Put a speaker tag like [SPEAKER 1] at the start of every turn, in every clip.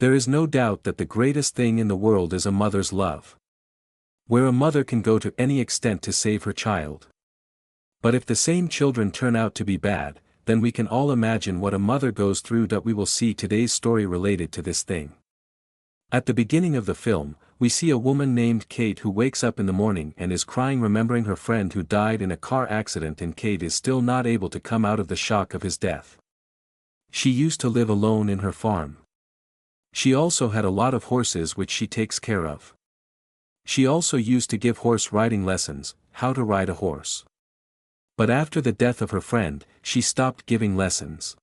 [SPEAKER 1] There is no doubt that the greatest thing in the world is a mother's love. Where a mother can go to any extent to save her child. But if the same children turn out to be bad, then we can all imagine what a mother goes through. We will see today's story related to this thing. At the beginning of the film, we see a woman named Kate who wakes up in the morning and is crying remembering her friend who died in a car accident, and Kate is still not able to come out of the shock of his death. She used to live alone in her farm. She also had a lot of horses which she takes care of. She also used to give horse riding lessons, how to ride a horse. But after the death of her friend, she stopped giving lessons.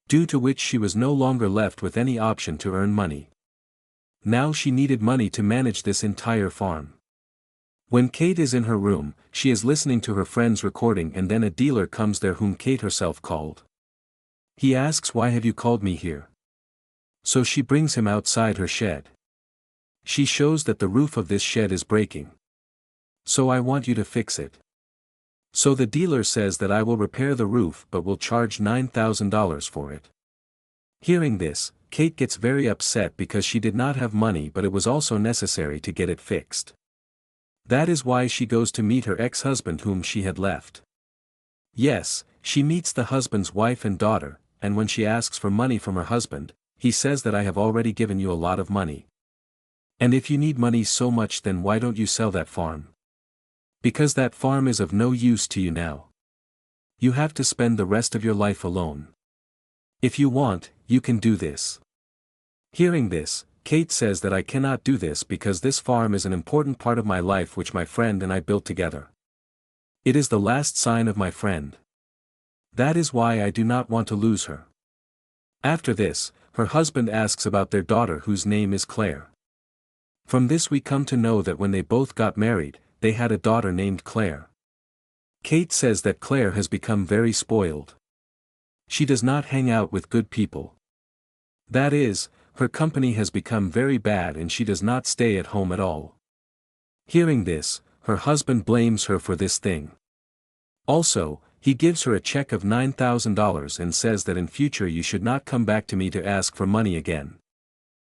[SPEAKER 1] Due to which she was no longer left with any option to earn money. Now she needed money to manage this entire farm. When Kate is in her room, she is listening to her friend's recording, and then a dealer comes there whom Kate herself called. He asks, "Why have you called me here?" So she brings him outside her shed. She shows that the roof of this shed is breaking. "So I want you to fix it." So the dealer says that I will repair the roof but will charge $9,000 for it. Hearing this, Kate gets very upset because she did not have money, but it was also necessary to get it fixed. That is why she goes to meet her ex-husband whom she had left. Yes, she meets the husband's wife and daughter, and when she asks for money from her husband, he says that I have already given you a lot of money. And if you need money so much, then why don't you sell that farm? Because that farm is of no use to you now. You have to spend the rest of your life alone. If you want, you can do this. Hearing this, Kate says that I cannot do this because this farm is an important part of my life which my friend and I built together. It is the last sign of my friend. That is why I do not want to lose her. After this, her husband asks about their daughter whose name is Claire. From this we come to know that when they both got married, they had a daughter named Claire. Kate says that Claire has become very spoiled. She does not hang out with good people. That is, her company has become very bad and she does not stay at home at all. Hearing this, her husband blames her for this thing. Also, he gives her a check of $9,000 and says that in future you should not come back to me to ask for money again.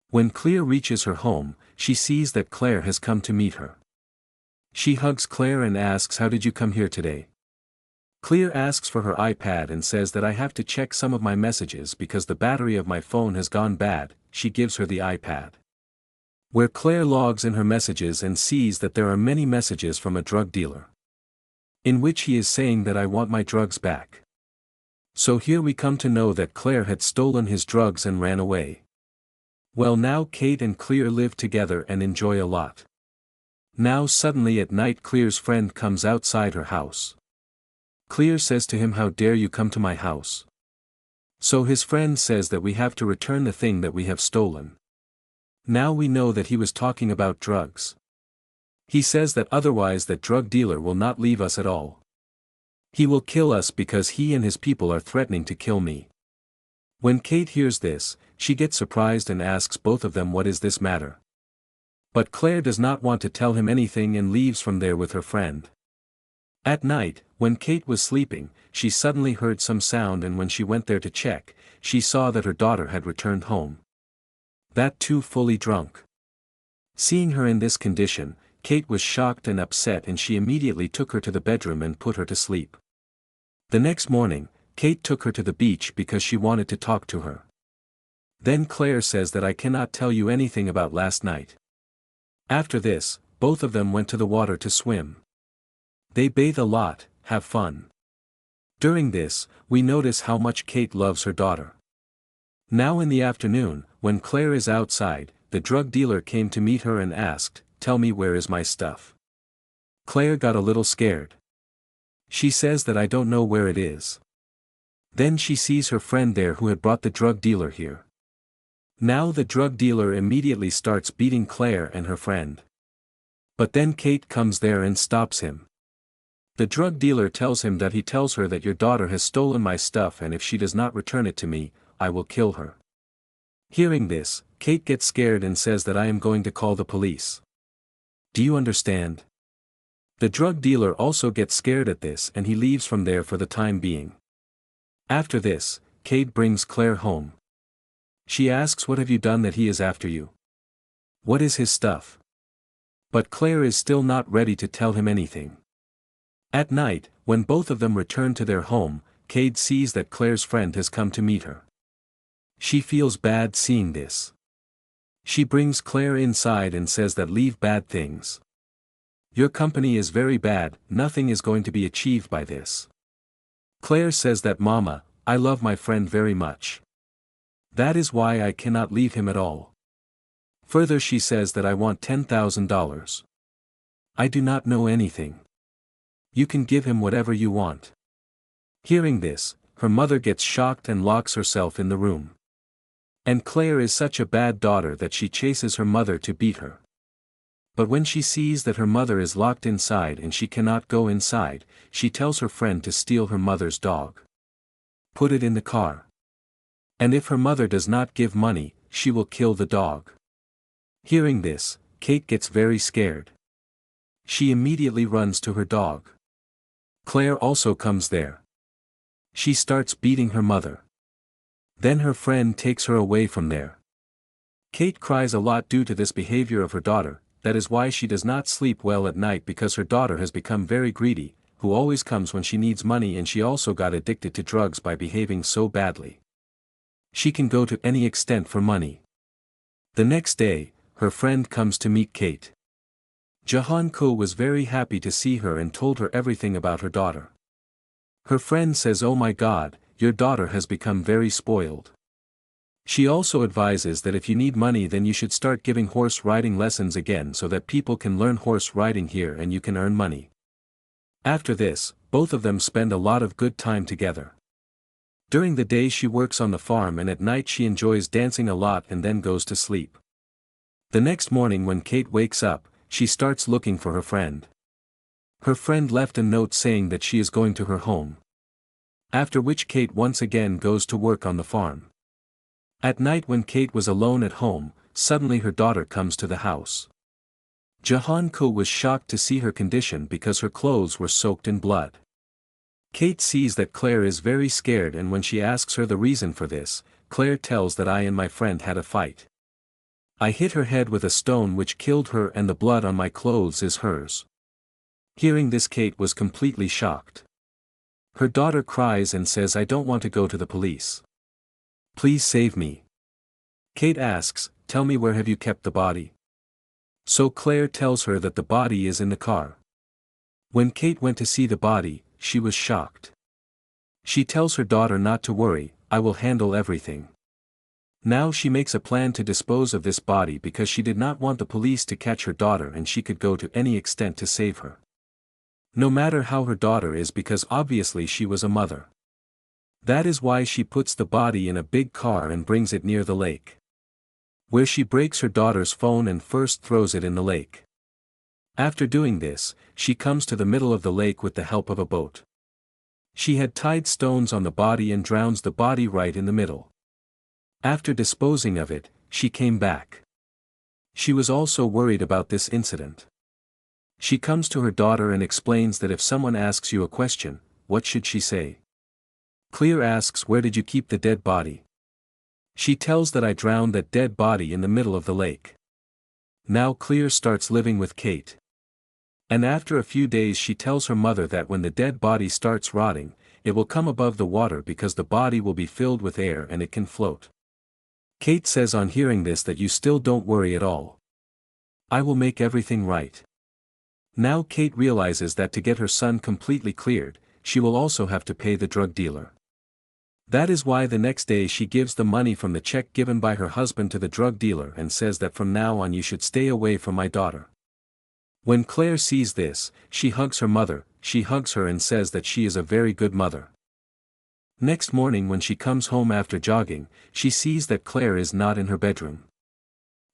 [SPEAKER 1] When Claire reaches her home, she sees that Claire has come to meet her. She hugs Claire and asks, "How did you come here today?" Claire asks for her iPad and says that I have to check some of my messages because the battery of my phone has gone bad. She gives her the iPad. Where Claire logs in her messages and sees that there are many messages from a drug dealer. In which he is saying that I want my drugs back. So here we come to know that Claire had stolen his drugs and ran away. Well, now Kate and Claire live together and enjoy a lot. Now suddenly at night Claire's friend comes outside her house. Claire says to him, "How dare you come to my house?" So his friend says that we have to return the thing that we have stolen. Now we know that he was talking about drugs. He says that otherwise that drug dealer will not leave us at all. He will kill us because he and his people are threatening to kill me. When Kate hears this, she gets surprised and asks both of them what is this matter. But Claire does not want to tell him anything and leaves from there with her friend. At night, when Kate was sleeping, she suddenly heard some sound, and when she went there to check, she saw that her daughter had returned home. That too fully drunk. Seeing her in this condition, Kate was shocked and upset, and she immediately took her to the bedroom and put her to sleep. The next morning, Kate took her to the beach because she wanted to talk to her. Then Claire says that I cannot tell you anything about last night. After this, both of them went to the water to swim. They bathe a lot, have fun. During this, we notice how much Kate loves her daughter. Now in the afternoon, when Claire is outside, the drug dealer came to meet her and asked, "Tell me, where is my stuff?" Claire got a little scared. She says that I don't know where it is. Then she sees her friend there who had brought the drug dealer here. Now the drug dealer immediately starts beating Claire and her friend. But then Kate comes there and stops him. The drug dealer tells him that he tells her that your daughter has stolen my stuff, and if she does not return it to me, I will kill her. Hearing this, Kate gets scared and says that I am going to call the police. Do you understand? The drug dealer also gets scared at this and he leaves from there for the time being. After this, Kate brings Claire home. She asks what have you done that he is after you? What is his stuff? But Claire is still not ready to tell him anything. At night, when both of them return to their home, Kate sees that Claire's friend has come to meet her. She feels bad seeing this. She brings Claire inside and says that leave bad things. Your company is very bad, nothing is going to be achieved by this. Claire says that Mama, I love my friend very much. That is why I cannot leave him at all. Further she says that I want $10,000. I do not know anything. You can give him whatever you want. Hearing this, her mother gets shocked and locks herself in the room. And Claire is such a bad daughter that she chases her mother to beat her. But when she sees that her mother is locked inside and she cannot go inside, she tells her friend to steal her mother's dog. Put it in the car. And if her mother does not give money, she will kill the dog. Hearing this, Kate gets very scared. She immediately runs to her dog. Claire also comes there. She starts beating her mother. Then her friend takes her away from there. Kate cries a lot due to this behavior of her daughter. That is why she does not sleep well at night, because her daughter has become very greedy, who always comes when she needs money, and she also got addicted to drugs by behaving so badly. She can go to any extent for money. The next day, her friend comes to meet Kate. Jahan Ko was very happy to see her and told her everything about her daughter. Her friend says, "Oh my God, your daughter has become very spoiled." She also advises that if you need money then you should start giving horse riding lessons again so that people can learn horse riding here and you can earn money. After this, both of them spend a lot of good time together. During the day she works on the farm and at night she enjoys dancing a lot and then goes to sleep. The next morning when Kate wakes up, she starts looking for her friend. Her friend left a note saying that she is going to her home. After which Kate once again goes to work on the farm. At night when Kate was alone at home, suddenly her daughter comes to the house. Jahan Ko was shocked to see her condition because her clothes were soaked in blood. Kate sees that Claire is very scared, and when she asks her the reason for this, Claire tells that I and my friend had a fight. I hit her head with a stone which killed her and the blood on my clothes is hers. Hearing this, Kate was completely shocked. Her daughter cries and says, "I don't want to go to the police. Please save me." Kate asks, "Tell me, where have you kept the body?" So Claire tells her that the body is in the car. When Kate went to see the body, she was shocked. She tells her daughter not to worry, "I will handle everything." Now she makes a plan to dispose of this body because she did not want the police to catch her daughter and she could go to any extent to save her. No matter how her daughter is, because obviously she was a mother. That is why she puts the body in a big car and brings it near the lake. Where she breaks her daughter's phone and first throws it in the lake. After doing this, she comes to the middle of the lake with the help of a boat. She had tied stones on the body and drowns the body right in the middle. After disposing of it, she came back. She was also worried about this incident. She comes to her daughter and explains that if someone asks you a question, what should she say? Claire asks, "Where did you keep the dead body?" She tells that I drowned that dead body in the middle of the lake. Now Claire starts living with Kate. And after a few days she tells her mother that when the dead body starts rotting, it will come above the water because the body will be filled with air and it can float. Kate says on hearing this that you still don't worry at all. I will make everything right. Now Kate realizes that to get her son completely cleared, she will also have to pay the drug dealer. That is why the next day she gives the money from the check given by her husband to the drug dealer and says that from now on you should stay away from my daughter. When Claire sees this, she hugs her mother, she hugs her and says that she is a very good mother. Next morning when she comes home after jogging, she sees that Claire is not in her bedroom.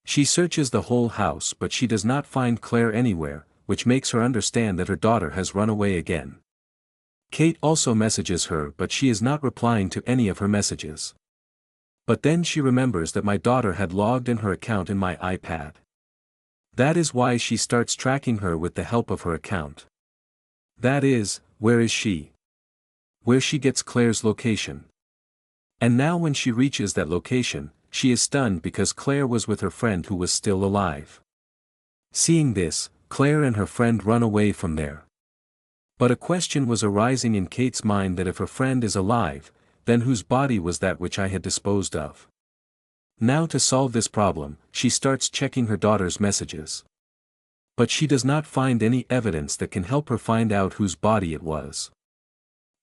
[SPEAKER 1] She searches the whole house but she does not find Claire anywhere, which makes her understand that her daughter has run away again. Kate also messages her but she is not replying to any of her messages. But then she remembers that my daughter had logged in her account in my iPad. That is why she starts tracking her with the help of her account. That is, where is she? Where she gets Claire's location. And now when she reaches that location, she is stunned because Claire was with her friend who was still alive. Seeing this, Claire and her friend run away from there. But a question was arising in Kate's mind that if her friend is alive, then whose body was that which I had disposed of? Now to solve this problem, she starts checking her daughter's messages. But she does not find any evidence that can help her find out whose body it was.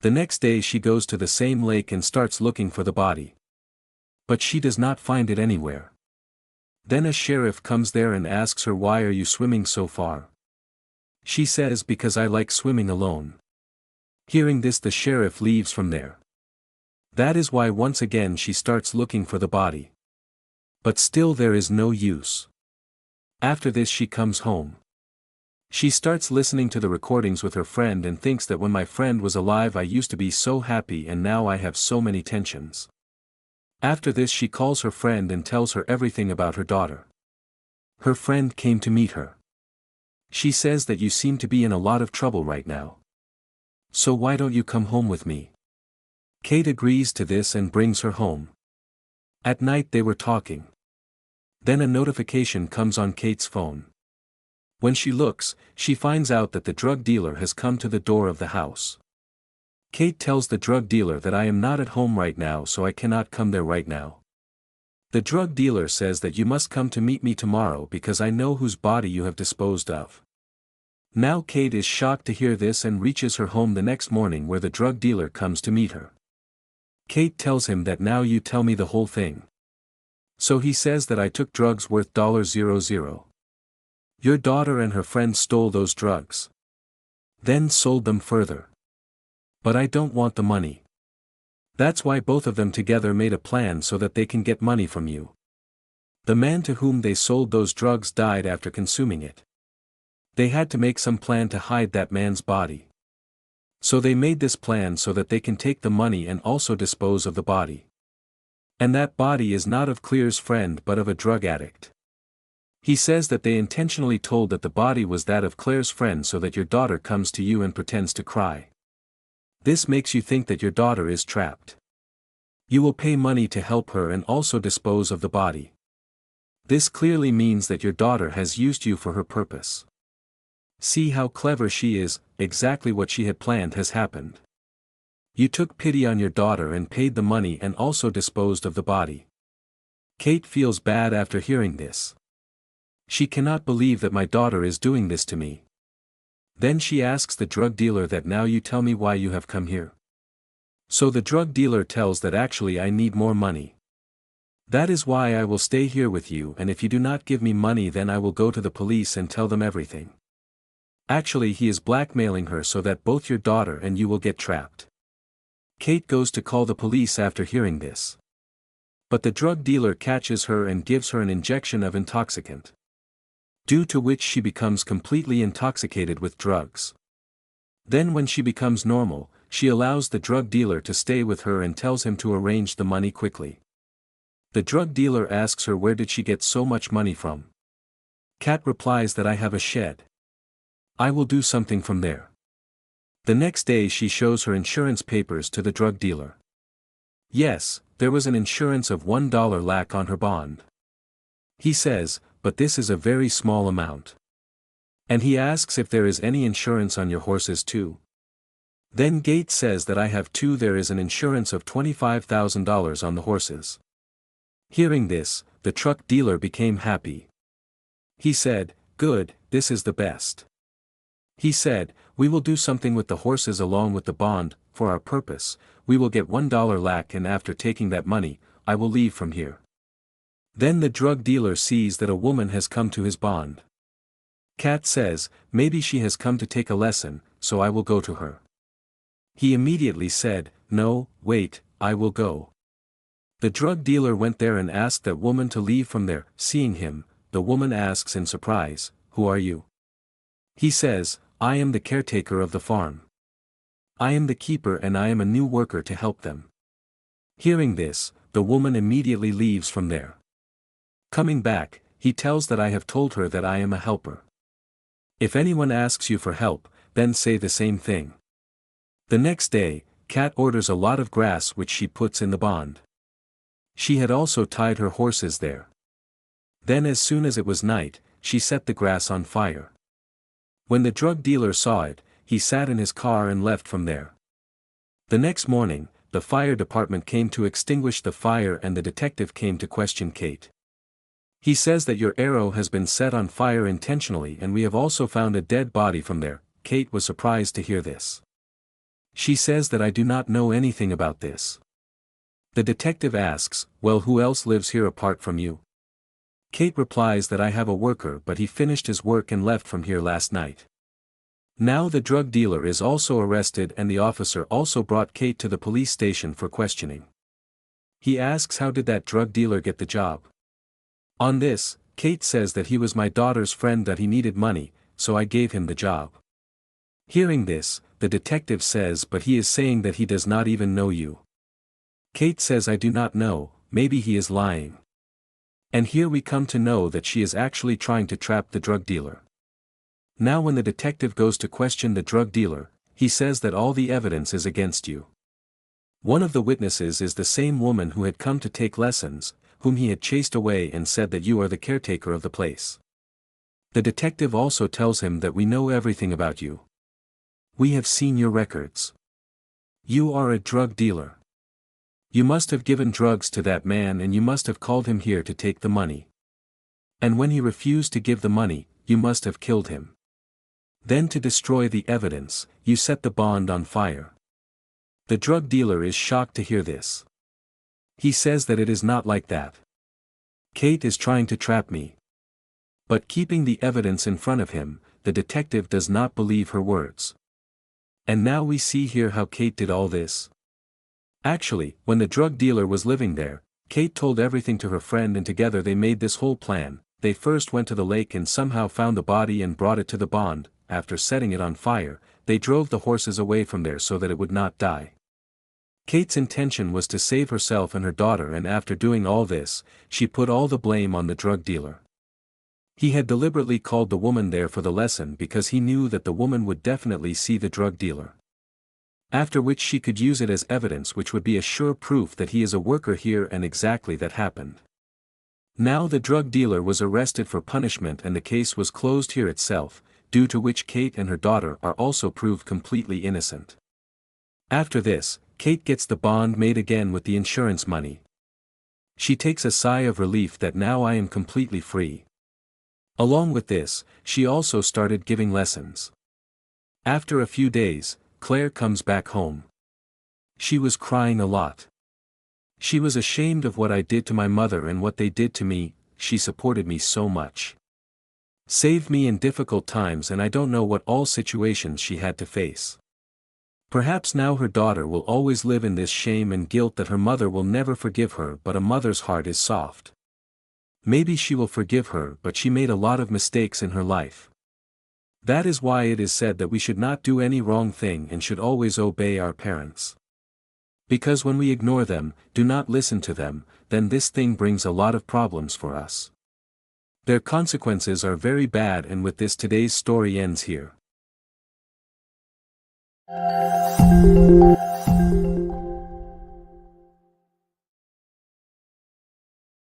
[SPEAKER 1] The next day she goes to the same lake and starts looking for the body. But she does not find it anywhere. Then a sheriff comes there and asks her, "Why are you swimming so far?" She says, "Because I like swimming alone." Hearing this, the sheriff leaves from there. That is why once again she starts looking for the body. But still there is no use. After this she comes home. She starts listening to the recordings with her friend and thinks that when my friend was alive I used to be so happy and now I have so many tensions. After this she calls her friend and tells her everything about her daughter. Her friend came to meet her. She says that you seem to be in a lot of trouble right now. So why don't you come home with me? Kate agrees to this and brings her home. At night they were talking. Then a notification comes on Kate's phone. When she looks, she finds out that the drug dealer has come to the door of the house. Kate tells the drug dealer that I am not at home right now, so I cannot come there right now. The drug dealer says that you must come to meet me tomorrow because I know whose body you have disposed of. Now Kate is shocked to hear this and reaches her home the next morning where the drug dealer comes to meet her. Kate tells him that now you tell me the whole thing. So he says that I took drugs worth $0. Your daughter and her friend stole those drugs. Then sold them further. But I don't want the money. That's why both of them together made a plan so that they can get money from you. The man to whom they sold those drugs died after consuming it. They had to make some plan to hide that man's body. So they made this plan so that they can take the money and also dispose of the body. And that body is not of Claire's friend but of a drug addict. He says that they intentionally told that the body was that of Claire's friend so that your daughter comes to you and pretends to cry. This makes you think that your daughter is trapped. You will pay money to help her and also dispose of the body. This clearly means that your daughter has used you for her purpose. See how clever she is, exactly what she had planned has happened. You took pity on your daughter and paid the money and also disposed of the body. Kate feels bad after hearing this. She cannot believe that my daughter is doing this to me. Then she asks the drug dealer that now you tell me why you have come here. So the drug dealer tells that actually I need more money. That is why I will stay here with you, and if you do not give me money then I will go to the police and tell them everything. Actually he is blackmailing her so that both your daughter and you will get trapped. Kate goes to call the police after hearing this. But the drug dealer catches her and gives her an injection of intoxicant. Due to which she becomes completely intoxicated with drugs. Then when she becomes normal, she allows the drug dealer to stay with her and tells him to arrange the money quickly. The drug dealer asks her where did she get so much money from. Kat replies that I have a shed. I will do something from there. The next day she shows her insurance papers to the drug dealer. Yes, there was an insurance of $1 lack on her bond. He says, but this is a very small amount. And he asks if there is any insurance on your horses too. Then Gates says that I have two. There is an insurance of $25,000 on the horses. Hearing this, the truck dealer became happy. He said, good, this is the best. He said, we will do something with the horses along with the bond, for our purpose, we will get $1 lack and after taking that money, I will leave from here. Then the drug dealer sees that a woman has come to his bond. Kat says, maybe she has come to take a lesson, so I will go to her. He immediately said, no, wait, I will go. The drug dealer went there and asked that woman to leave from there. Seeing him, the woman asks in surprise, who are you? He says, I am the caretaker of the farm. I am the keeper and I am a new worker to help them. Hearing this, the woman immediately leaves from there. Coming back, he tells that I have told her that I am a helper. If anyone asks you for help, then say the same thing. The next day, Kat orders a lot of grass which she puts in the bond. She had also tied her horses there. Then as soon as it was night, she set the grass on fire. When the drug dealer saw it, he sat in his car and left from there. The next morning, the fire department came to extinguish the fire and the detective came to question Kate. He says that your arrow has been set on fire intentionally and we have also found a dead body from there. Kate was surprised to hear this. She says that I do not know anything about this. The detective asks, well, who else lives here apart from you? Kate replies that I have a worker but he finished his work and left from here last night. Now the drug dealer is also arrested and the officer also brought Kate to the police station for questioning. He asks how did that drug dealer get the job? On this, Kate says that he was my daughter's friend that he needed money, so I gave him the job. Hearing this, the detective says but he is saying that he does not even know you. Kate says I do not know, maybe he is lying. And here we come to know that she is actually trying to trap the drug dealer. Now when the detective goes to question the drug dealer, he says that all the evidence is against you. One of the witnesses is the same woman who had come to take lessons, whom he had chased away and said that you are the caretaker of the place. The detective also tells him that we know everything about you. We have seen your records. You are a drug dealer. You must have given drugs to that man and you must have called him here to take the money. And when he refused to give the money, you must have killed him. Then to destroy the evidence, you set the bond on fire. The drug dealer is shocked to hear this. He says that it is not like that. Kate is trying to trap me. But keeping the evidence in front of him, the detective does not believe her words. And now we see here how Kate did all this. Actually, when the drug dealer was living there, Kate told everything to her friend and together they made this whole plan. They first went to the lake and somehow found the body and brought it to the bond. After setting it on fire, they drove the horses away from there so that it would not die. Kate's intention was to save herself and her daughter, and after doing all this, she put all the blame on the drug dealer. He had deliberately called the woman there for the lesson because he knew that the woman would definitely see the drug dealer. After which she could use it as evidence which would be a sure proof that he is a worker here, and exactly that happened. Now the drug dealer was arrested for punishment and the case was closed here itself, due to which Kate and her daughter are also proved completely innocent. After this, Kate gets the bond made again with the insurance money. She takes a sigh of relief that now I am completely free. Along with this, she also started giving lessons. After a few days, Claire comes back home. She was crying a lot. She was ashamed of what I did to my mother and what they did to me. She supported me so much. Saved me in difficult times, and I don't know what all situations she had to face. Perhaps now her daughter will always live in this shame and guilt that her mother will never forgive her, but a mother's heart is soft. Maybe she will forgive her, but she made a lot of mistakes in her life. That is why it is said that we should not do any wrong thing and should always obey our parents. Because when we ignore them, do not listen to them, then this thing brings a lot of problems for us. Their consequences are very bad, and with this today's story ends here.